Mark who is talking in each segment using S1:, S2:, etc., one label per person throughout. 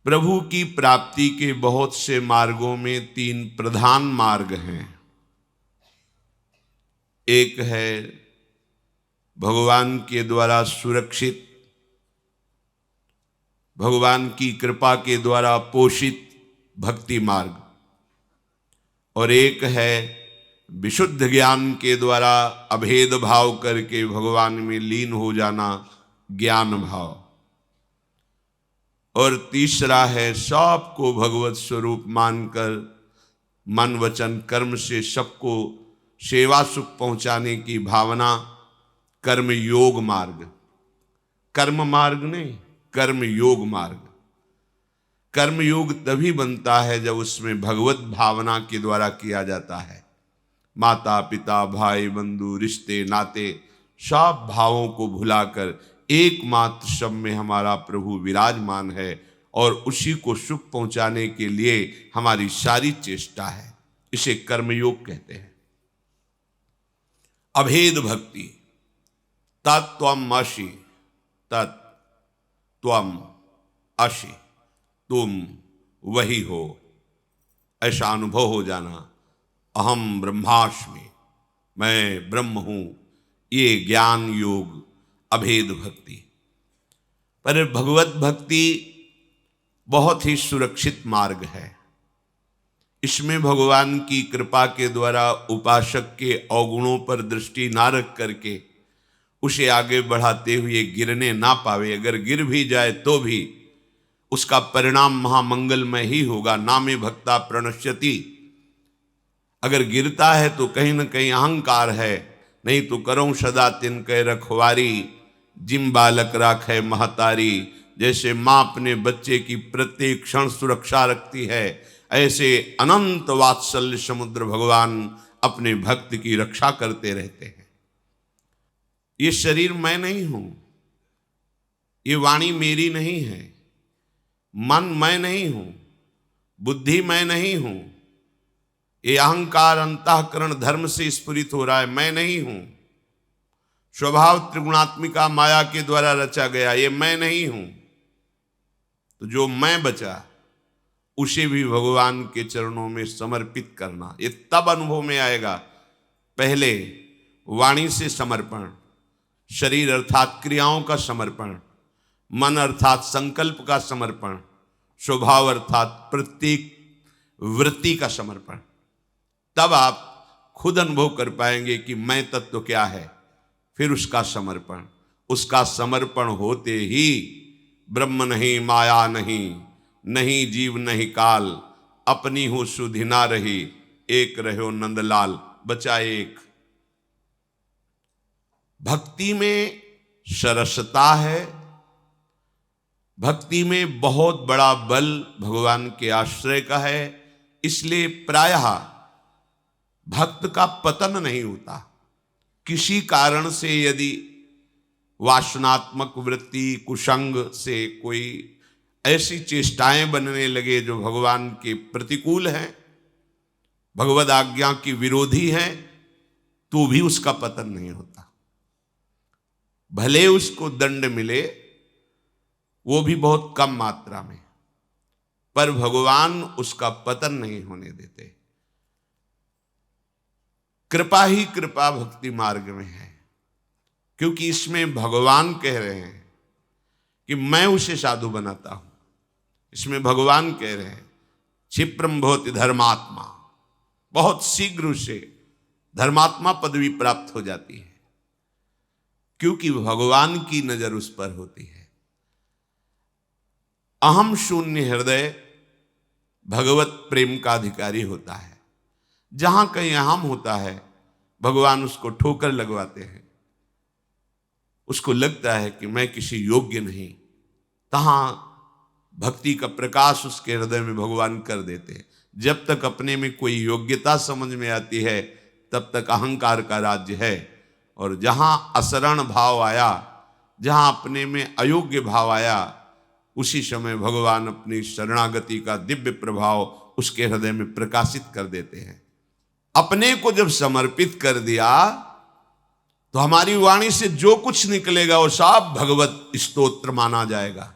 S1: प्रभु की प्राप्ति के बहुत से मार्गों में तीन प्रधान मार्ग हैं। एक है भगवान के द्वारा सुरक्षित, भगवान की कृपा के द्वारा पोषित भक्ति मार्ग, और एक है विशुद्ध ज्ञान के द्वारा अभेद भाव करके भगवान में लीन हो जाना, ज्ञान भाव। और तीसरा है सबको भगवत स्वरूप मानकर मन वचन कर्म से सबको सेवा सुख पहुंचाने की भावना, कर्म योग मार्ग। कर्म मार्ग नहीं, कर्म योग मार्ग। कर्म योग तभी बनता है जब उसमें भगवत भावना के द्वारा किया जाता है। माता पिता भाई बंधु रिश्ते नाते सब भावों को भुलाकर एकमात्र सब में हमारा प्रभु विराजमान है और उसी को सुख पहुंचाने के लिए हमारी सारी चेष्टा है। इसे कर्मयोग कहते हैं। अभेद भक्ति, तत्त्वम असि, तत्त्वम असि, तुम वही हो, ऐसा अनुभव हो जाना। अहम ब्रह्मास्मि, मैं ब्रह्म हूं, ये ज्ञान योग अभेद भक्ति। पर भगवत भक्ति बहुत ही सुरक्षित मार्ग है। इसमें भगवान की कृपा के द्वारा उपासक के अवगुणों पर दृष्टि ना रख करके उसे आगे बढ़ाते हुए गिरने ना पावे। अगर गिर भी जाए तो भी उसका परिणाम महामंगलमय ही होगा। नामे भक्ता प्रणश्यति। अगर गिरता है तो कहीं न कहीं अहंकार है, नहीं तो करो सदा तिनके रखवारी, जिम बालक राखे महतारी। जैसे माँ अपने बच्चे की प्रत्येक क्षण सुरक्षा रखती है, ऐसे अनंत वात्सल्य समुद्र भगवान अपने भक्त की रक्षा करते रहते हैं। ये शरीर मैं नहीं हूं, ये वाणी मेरी नहीं है, मन मैं नहीं हूं, बुद्धि मैं नहीं हूं, ये अहंकार अंतःकरण धर्म से स्फुरित हो रहा है, मैं नहीं हूं। स्वभाव त्रिगुणात्मिका माया के द्वारा रचा गया, ये मैं नहीं हूं। तो जो मैं बचा उसे भी भगवान के चरणों में समर्पित करना, ये तब अनुभव में आएगा। पहले वाणी से समर्पण, शरीर अर्थात क्रियाओं का समर्पण, मन अर्थात संकल्प का समर्पण, स्वभाव अर्थात प्रत्येक वृत्ति का समर्पण। तब आप खुद अनुभव कर पाएंगे कि मैं तत्व क्या है। फिर उसका समर्पण, उसका समर्पण होते ही ब्रह्म नहीं माया नहीं, नहीं जीव नहीं काल, अपनी हो सुधि ना रही, एक रहो नंदलाल। बचा एक। भक्ति में सरसता है, भक्ति में बहुत बड़ा बल भगवान के आश्रय का है। इसलिए प्रायः भक्त का पतन नहीं होता। किसी कारण से यदि वासनात्मक वृत्ति कुसंग से कोई ऐसी चेष्टाएं बनने लगे जो भगवान के प्रतिकूल हैं, भगवद आज्ञा की विरोधी हैं, तो भी उसका पतन नहीं होता। भले उसको दंड मिले, वो भी बहुत कम मात्रा में, पर भगवान उसका पतन नहीं होने देते। कृपा ही कृपा भक्ति मार्ग में है, क्योंकि इसमें भगवान कह रहे हैं कि मैं उसे साधु बनाता हूं। इसमें भगवान कह रहे हैं क्षिप्रम भवति धर्मात्मा, बहुत शीघ्र उसे धर्मात्मा पदवी प्राप्त हो जाती है, क्योंकि भगवान की नजर उस पर होती है। अहम शून्य हृदय भगवत प्रेम का अधिकारी होता है। जहां कहीं अहम होता है, भगवान उसको ठोकर लगवाते हैं। उसको लगता है कि मैं किसी योग्य नहीं, तहां भक्ति का प्रकाश उसके हृदय में भगवान कर देते हैं। जब तक अपने में कोई योग्यता समझ में आती है, तब तक अहंकार का राज्य है। और जहां असरण भाव आया, जहां अपने में अयोग्य भाव आया, उसी समय भगवान अपनी शरणागति का दिव्य प्रभाव उसके हृदय में प्रकाशित कर देते हैं। अपने को जब समर्पित कर दिया तो हमारी वाणी से जो कुछ निकलेगा वो सब भगवत स्तोत्र माना जाएगा।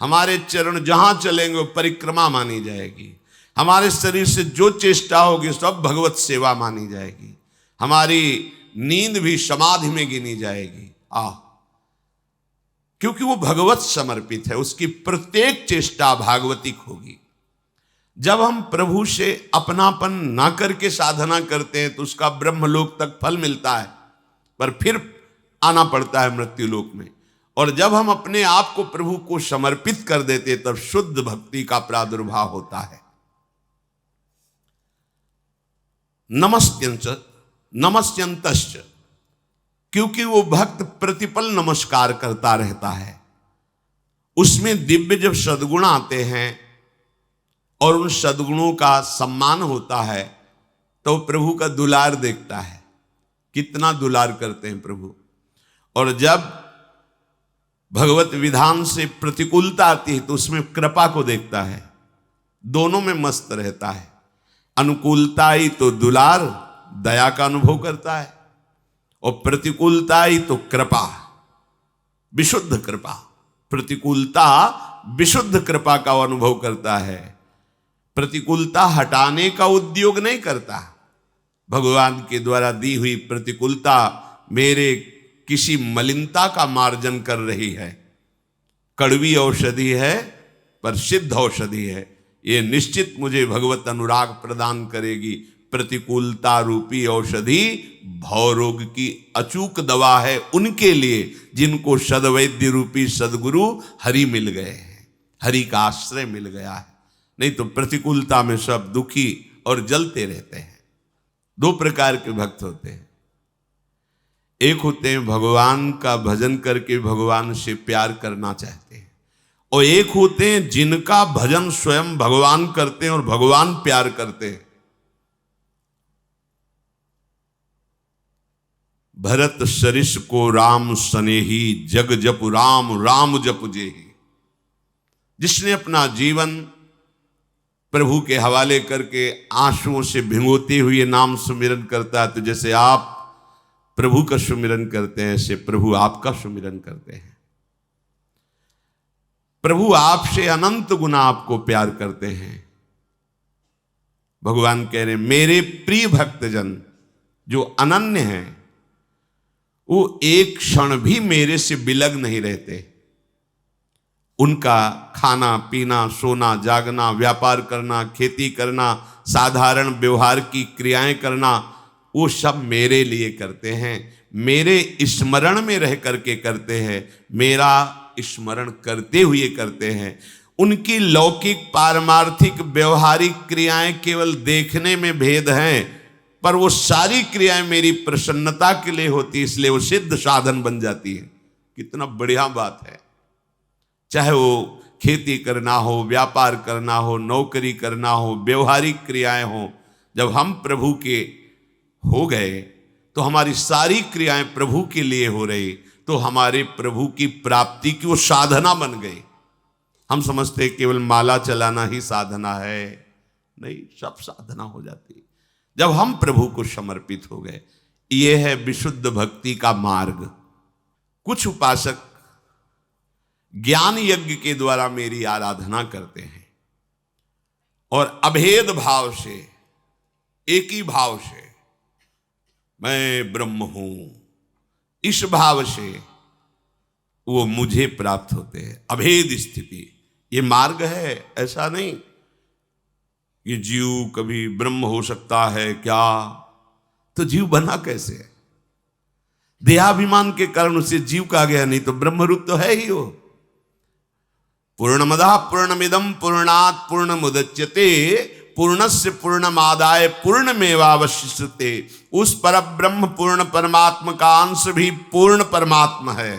S1: हमारे चरण जहां चलेंगे वो परिक्रमा मानी जाएगी। हमारे शरीर से जो चेष्टा होगी सब भगवत सेवा मानी जाएगी। हमारी नींद भी समाधि में गिनी जाएगी। क्योंकि वो भगवत समर्पित है, उसकी प्रत्येक चेष्टा भागवतिक होगी। जब हम प्रभु से अपनापन ना करके साधना करते हैं तो उसका ब्रह्मलोक तक फल मिलता है, पर फिर आना पड़ता है मृत्यु लोक में। और जब हम अपने आप को प्रभु को समर्पित कर देते तब शुद्ध भक्ति का प्रादुर्भाव होता है। नमस्यंतश्च, क्योंकि वो भक्त प्रतिपल नमस्कार करता रहता है। उसमें दिव्य जब सद्गुण आते हैं और उन सद्गुणों का सम्मान होता है तो प्रभु का दुलार देखता है, कितना दुलार करते हैं प्रभु। और जब भगवत विधान से प्रतिकूलता आती है तो उसमें कृपा को देखता है, दोनों में मस्त रहता है। अनुकूलता ही तो दुलार दया का अनुभव करता है और प्रतिकूलता ही तो कृपा, विशुद्ध कृपा। प्रतिकूलता विशुद्ध कृपा का अनुभव करता है, प्रतिकूलता हटाने का उद्योग नहीं करता। भगवान के द्वारा दी हुई प्रतिकूलता मेरे किसी मलिनता का मार्जन कर रही है। कड़वी औषधि है पर सिद्ध औषधि है, ये निश्चित मुझे भगवत अनुराग प्रदान करेगी। प्रतिकूलता रूपी औषधि भवरोग की अचूक दवा है उनके लिए जिनको सदवैद्य रूपी सदगुरु हरि मिल गए हैं, हरि का आश्रय मिल गया है। नहीं तो प्रतिकूलता में सब दुखी और जलते रहते हैं। दो प्रकार के भक्त होते हैं, एक होते हैं भगवान का भजन करके भगवान से प्यार करना चाहते हैं, और एक होते हैं जिनका भजन स्वयं भगवान करते हैं और भगवान प्यार करते हैं। भरत सरिस को राम सनेही, जग जप राम राम जप जेही। जिसने अपना जीवन प्रभु के हवाले करके आंसुओं से भिगोते हुए नाम सुमिरन करता है, तो जैसे आप प्रभु का सुमिरन करते हैं ऐसे प्रभु आपका सुमिरन करते हैं। प्रभु आपसे अनंत गुना आपको प्यार करते हैं। भगवान कह रहे मेरे प्रिय भक्तजन जो अनन्य हैं वो एक क्षण भी मेरे से बिलग नहीं रहते। उनका खाना पीना, सोना जागना, व्यापार करना, खेती करना, साधारण व्यवहार की क्रियाएं करना, वो सब मेरे लिए करते हैं, मेरे स्मरण में रह करके करते हैं, मेरा स्मरण करते हुए करते हैं। उनकी लौकिक पारमार्थिक व्यवहारिक क्रियाएं केवल देखने में भेद हैं, पर वो सारी क्रियाएं मेरी प्रसन्नता के लिए होती, इसलिए वो सिद्ध साधन बन जाती है। कितना बढ़िया बात है। चाहे वो खेती करना हो, व्यापार करना हो, नौकरी करना हो, व्यवहारिक क्रियाएं हो, जब हम प्रभु के हो गए तो हमारी सारी क्रियाएं प्रभु के लिए हो रही, तो हमारे प्रभु की प्राप्ति की वो साधना बन गई। हम समझते केवल माला चलाना ही साधना है, नहीं, सब साधना हो जाती जब हम प्रभु को समर्पित हो गए। ये है विशुद्ध भक्ति का मार्ग। कुछ उपासक ज्ञान यज्ञ के द्वारा मेरी आराधना करते हैं और अभेद भाव से, एक ही भाव से, मैं ब्रह्म हूं, इस भाव से वो मुझे प्राप्त होते हैं। अभेद स्थिति ये मार्ग है, ऐसा नहीं कि जीव कभी ब्रह्म हो सकता है क्या। तो जीव बना कैसे? देहाभिमान के कारण उसे जीव कहा गया, नहीं तो ब्रह्म रूप तो है ही वो। पूर्णमदः पूर्णमिदं पूर्णात् पूर्णमुदच्यते पूर्णस्य पूर्णमादाय पूर्णमेवावशिष्यते। उस परब्रह्म पूर्ण परमात्मा का अंश भी पूर्ण परमात्मा है।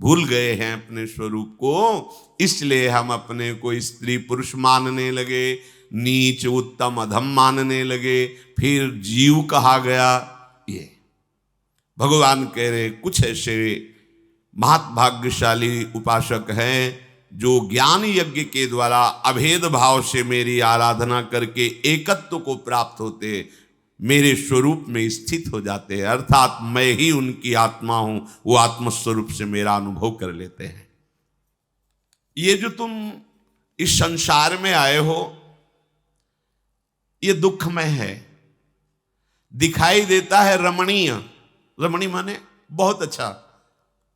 S1: भूल गए हैं अपने स्वरूप को, इसलिए हम अपने को स्त्री पुरुष मानने लगे, नीच उत्तम अधम मानने लगे, फिर जीव कहा गया। ये भगवान कह रहे कुछ ऐसे महाभाग्यशाली उपासक हैं जो ज्ञान यज्ञ के द्वारा अभेद भाव से मेरी आराधना करके एकत्व को प्राप्त होते, मेरे स्वरूप में स्थित हो जाते हैं, अर्थात मैं ही उनकी आत्मा हूं, वो आत्मस्वरूप से मेरा अनुभव कर लेते हैं। ये जो तुम इस संसार में आए हो ये दुखमय है, दिखाई देता है रमणीय। रमणीय माने बहुत अच्छा,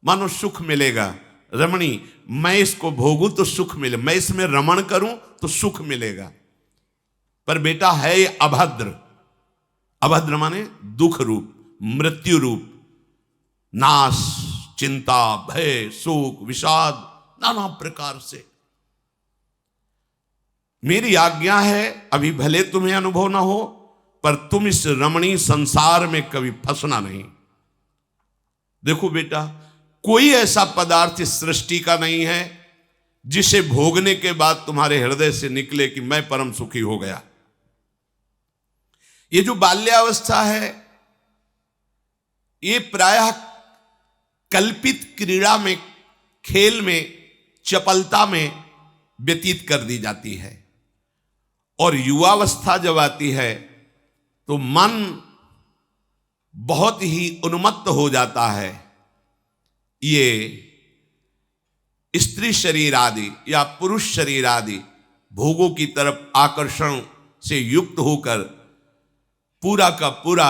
S1: मानो सुख मिलेगा। रमणीय, मैं इसको भोगूं तो सुख मिले, मैं इसमें रमण करूं तो सुख मिलेगा। पर बेटा है ये अभद्र। अभद्र माने दुख रूप, मृत्यु रूप, नाश, चिंता, भय, शोक, विषाद, नाना प्रकार से। मेरी आज्ञा है, अभी भले तुम्हें अनुभव ना हो, पर तुम इस रमणीय संसार में कभी फंसना नहीं। देखो बेटा, कोई ऐसा पदार्थ इस सृष्टि का नहीं है जिसे भोगने के बाद तुम्हारे हृदय से निकले कि मैं परम सुखी हो गया। ये जो बाल्यावस्था है ये प्रायः कल्पित क्रीड़ा में, खेल में, चपलता में व्यतीत कर दी जाती है। और युवावस्था जब आती है तो मन बहुत ही उन्मत्त हो जाता है। ये स्त्री शरीर आदि या पुरुष शरीर आदि भोगों की तरफ आकर्षण से युक्त होकर पूरा का पूरा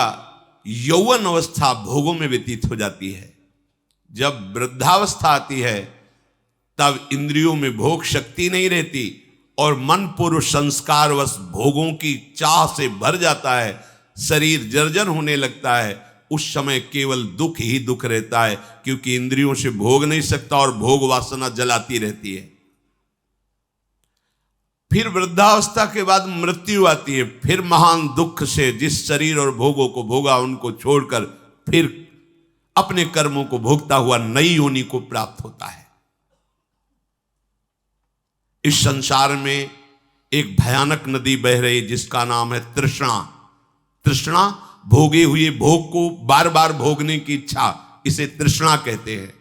S1: यौवन अवस्था भोगों में व्यतीत हो जाती है। जब वृद्धावस्था आती है तब इंद्रियों में भोग शक्ति नहीं रहती और मन पूर्व संस्कारवश भोगों की चाह से भर जाता है, शरीर जर्जर होने लगता है। उस समय केवल दुख ही दुख रहता है, क्योंकि इंद्रियों से भोग नहीं सकता और भोग वासना जलाती रहती है। फिर वृद्धावस्था के बाद मृत्यु आती है, फिर महान दुख से जिस शरीर और भोगों को भोगा उनको छोड़कर फिर अपने कर्मों को भोगता हुआ नई योनि को प्राप्त होता है। इस संसार में एक भयानक नदी बह रही जिसका नाम है तृष्णा। तृष्णा, भोगे हुए भोग को बार बार भोगने की इच्छा, इसे तृष्णा कहते हैं।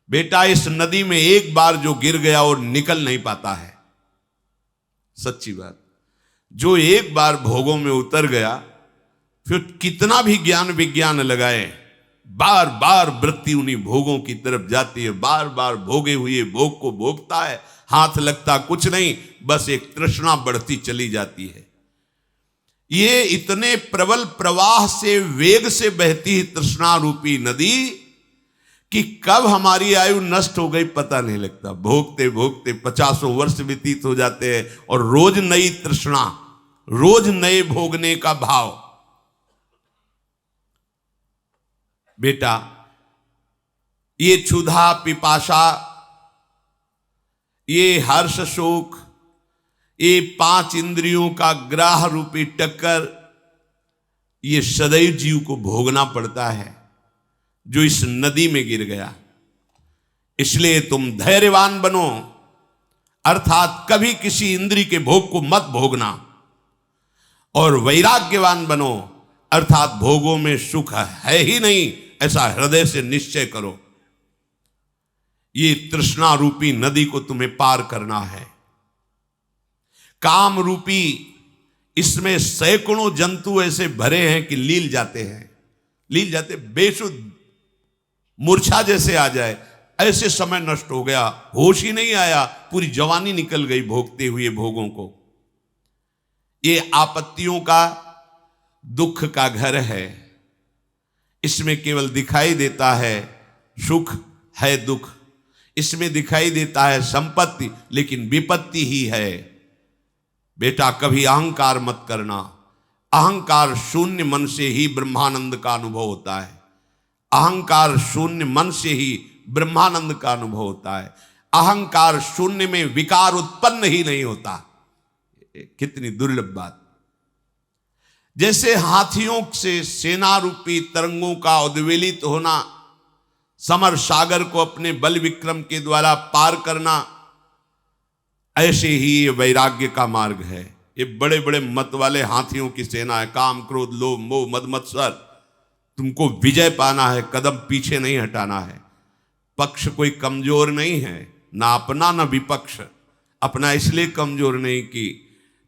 S1: बेटा, इस नदी में एक बार जो गिर गया और निकल नहीं पाता है। सच्ची बात, जो एक बार भोगों में उतर गया फिर कितना भी ज्ञान विज्ञान लगाए, बार बार वृत्ति उन्हीं भोगों की तरफ जाती है, बार बार भोगे हुए भोग को भोगता है, हाथ लगता कुछ नहीं, बस एक तृष्णा बढ़ती चली जाती है। ये इतने प्रबल प्रवाह से वेग से बहती है तृष्णा रूपी नदी कि कब हमारी आयु नष्ट हो गई पता नहीं लगता। भोगते भोगते 50 वर्ष व्यतीत हो जाते हैं और रोज नई तृष्णा, रोज नए भोगने का भाव। बेटा, ये क्षुधा, पिपासा, ये हर्ष, शोक, ये 5 इंद्रियों का ग्राह रूपी टक्कर, ये सदैव जीव को भोगना पड़ता है जो इस नदी में गिर गया। इसलिए तुम धैर्यवान बनो, अर्थात कभी किसी इंद्रिय के भोग को मत भोगना, और वैराग्यवान बनो, अर्थात भोगों में सुख है ही नहीं ऐसा हृदय से निश्चय करो। ये तृष्णा रूपी नदी को तुम्हें पार करना है। काम रूपी इसमें सैकड़ों जंतु ऐसे भरे हैं कि लील जाते हैं, लील जाते, बेसुध मूर्छा जैसे आ जाए, ऐसे समय नष्ट हो गया, होश ही नहीं आया, पूरी जवानी निकल गई भोगते हुए भोगों को। ये आपत्तियों का, दुख का घर है। इसमें केवल दिखाई देता है सुख है दुख, इसमें दिखाई देता है संपत्ति, लेकिन विपत्ति ही है। बेटा, कभी अहंकार मत करना। अहंकार शून्य मन से ही ब्रह्मानंद का अनुभव होता है। अहंकार शून्य मन से ही ब्रह्मानंद का अनुभव होता है। अहंकार शून्य में विकार उत्पन्न ही नहीं होता। कितनी दुर्लभ बात। जैसे हाथियों से सेना रूपी तरंगों का उद्वेलित होना, समर सागर को अपने बल विक्रम के द्वारा पार करना, ऐसे ही ये वैराग्य का मार्ग है। ये बड़े बड़े मत वाले हाथियों की सेना है। काम, क्रोध, लोभ, मोह, मद, मत्सर, तुमको विजय पाना है, कदम पीछे नहीं हटाना है। पक्ष कोई कमजोर नहीं है, ना अपना ना विपक्ष। अपना इसलिए कमजोर नहीं कि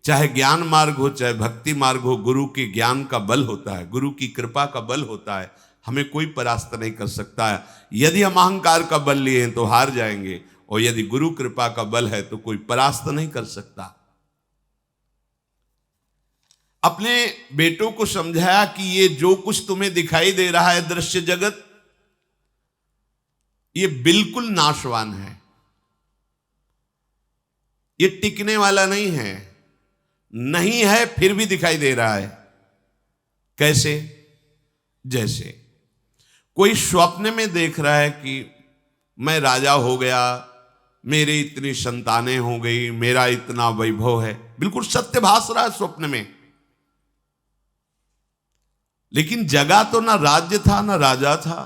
S1: चाहे ज्ञान मार्ग हो चाहे भक्ति मार्ग हो, गुरु के ज्ञान का बल होता है, गुरु की कृपा का बल होता है। हमें कोई परास्त नहीं कर सकता है। यदि हम अहंकार का बल लिए हैं तो हार जाएंगे, और यदि गुरु कृपा का बल है तो कोई परास्त नहीं कर सकता। अपने बेटों को समझाया कि ये जो कुछ तुम्हें दिखाई दे रहा है दृश्य जगत, ये बिल्कुल नाशवान है, ये टिकने वाला नहीं है। नहीं है फिर भी दिखाई दे रहा है। कैसे? जैसे कोई स्वप्न में देख रहा है कि मैं राजा हो गया, मेरी इतनी संतानें हो गई, मेरा इतना वैभव है, बिल्कुल सत्य भास रहा है स्वप्न में। लेकिन जगा तो ना राज्य था, ना राजा था,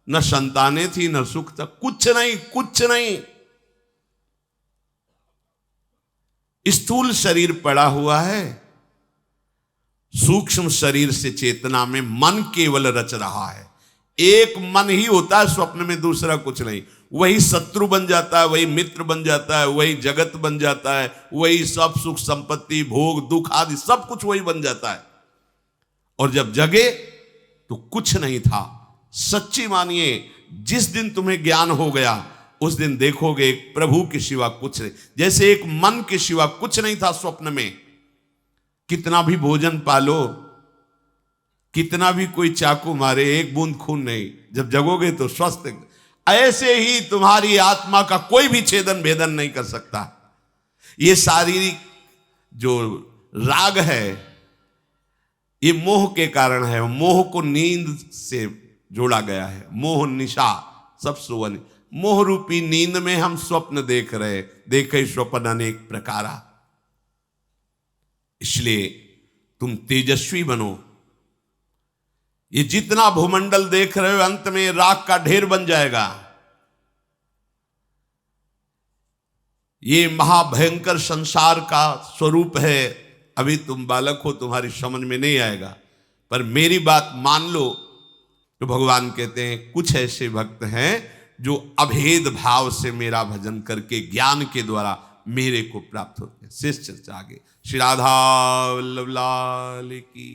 S1: न संतानें थी, न सुख था, कुछ नहीं, कुछ नहीं। स्थूल शरीर पड़ा हुआ है, सूक्ष्म शरीर से चेतना में मन केवल रच रहा है। एक मन ही होता है स्वप्न में, दूसरा कुछ नहीं। वही शत्रु बन जाता है, वही मित्र बन जाता है, वही जगत बन जाता है, वही सब सुख संपत्ति भोग दुख आदि सब कुछ वही बन जाता है। और जब जगे तो कुछ नहीं था। सच्ची मानिए, जिस दिन तुम्हें ज्ञान हो गया उस दिन देखोगे एक प्रभु के सिवा कुछ नहीं। जैसे एक मन के सिवा कुछ नहीं था स्वप्न में। कितना भी भोजन पालो, कितना भी कोई चाकू मारे, एक बूंद खून नहीं। जब जगोगे तो स्वस्थ। ऐसे ही तुम्हारी आत्मा का कोई भी छेदन भेदन नहीं कर सकता। ये शारीरिक जो राग है ये मोह के कारण है। मोह को नींद से जोड़ा गया है। मोह निशा सब सुवन। मोह रूपी नींद में हम स्वप्न देख रहे, देखे स्वप्न अनेक प्रकारा। इसलिए तुम तेजस्वी बनो। ये जितना भूमंडल देख रहे हो अंत में राख का ढेर बन जाएगा। ये महाभयंकर संसार का स्वरूप है। अभी तुम बालक हो, तुम्हारी समझ में नहीं आएगा, पर मेरी बात मान लो। तो भगवान कहते हैं कुछ ऐसे भक्त हैं जो अभेद भाव से मेरा भजन करके ज्ञान के द्वारा मेरे को प्राप्त होते हैं। शेष चर्चा आगे। श्री राधा वल्लभ लाल की।